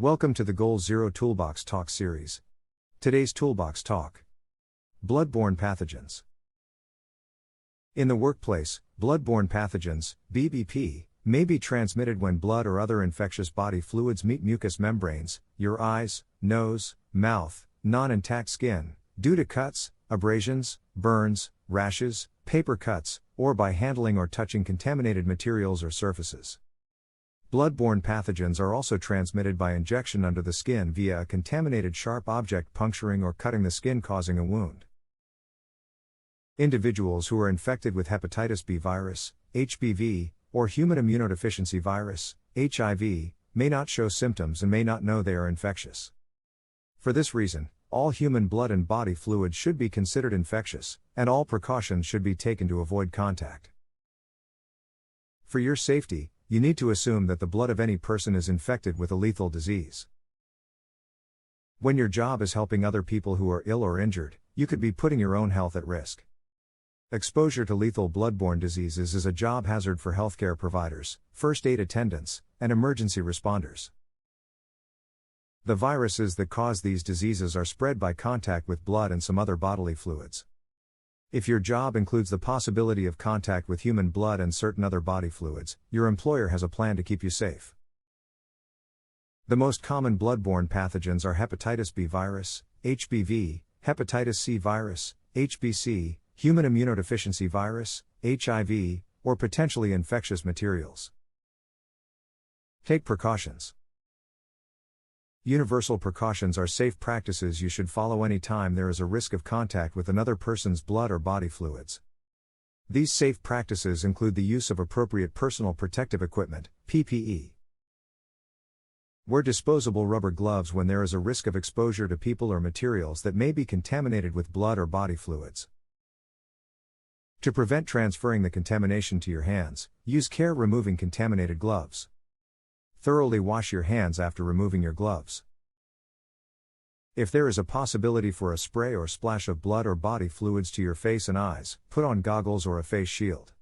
Welcome to the GoalZero Toolbox Talk series. Today's Toolbox Talk: Bloodborne pathogens. In the workplace, bloodborne pathogens, BBP, may be transmitted when blood or other infectious body fluids meet mucous membranes, your eyes, nose, mouth, non-intact skin, due to cuts, abrasions, burns, rashes, paper cuts, or by handling or touching contaminated materials or surfaces. Bloodborne pathogens are also transmitted by injection under the skin via a contaminated sharp object puncturing or cutting the skin, causing a wound. Individuals who are infected with hepatitis B virus, HBV, or human immunodeficiency virus, HIV, may not show symptoms and may not know they are infectious. For this reason, all human blood and body fluids should be considered infectious, and all precautions should be taken to avoid contact. For your safety, you need to assume that the blood of any person is infected with a lethal disease. When your job is helping other people who are ill or injured, you could be putting your own health at risk. Exposure to lethal bloodborne diseases is a job hazard for healthcare providers, first aid attendants, and emergency responders. The viruses that cause these diseases are spread by contact with blood and some other bodily fluids. If your job includes the possibility of contact with human blood and certain other body fluids, your employer has a plan to keep you safe. The most common bloodborne pathogens are hepatitis B virus, HBV, hepatitis C virus, HBC, human immunodeficiency virus, HIV, or potentially infectious materials. Take precautions. Universal precautions are safe practices you should follow any time there is a risk of contact with another person's blood or body fluids. These safe practices include the use of appropriate personal protective equipment, PPE. Wear disposable rubber gloves when there is a risk of exposure to people or materials that may be contaminated with blood or body fluids. To prevent transferring the contamination to your hands, use care removing contaminated gloves. Thoroughly wash your hands after removing your gloves. If there is a possibility for a spray or splash of blood or body fluids to your face and eyes, put on goggles or a face shield.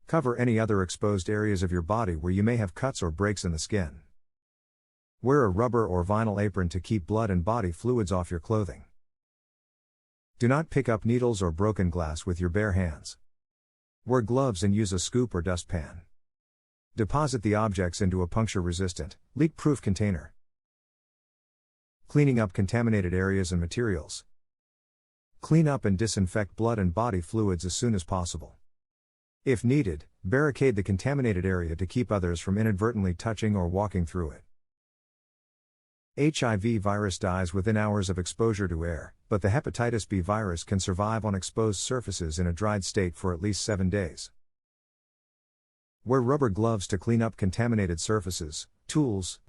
Cover any other exposed areas of your body where you may have cuts or breaks in the skin. Wear a rubber or vinyl apron to keep blood and body fluids off your clothing. Do not pick up needles or broken glass with your bare hands. Wear gloves and use a scoop or dustpan. Deposit the objects into a puncture-resistant, leak-proof container. Cleaning up contaminated areas and materials. Clean up and disinfect blood and body fluids as soon as possible. If needed, barricade the contaminated area to keep others from inadvertently touching or walking through it. HIV virus dies within hours of exposure to air, but the hepatitis B virus can survive on exposed surfaces in a dried state for at least 7 days. Wear rubber gloves to clean up contaminated surfaces, tools,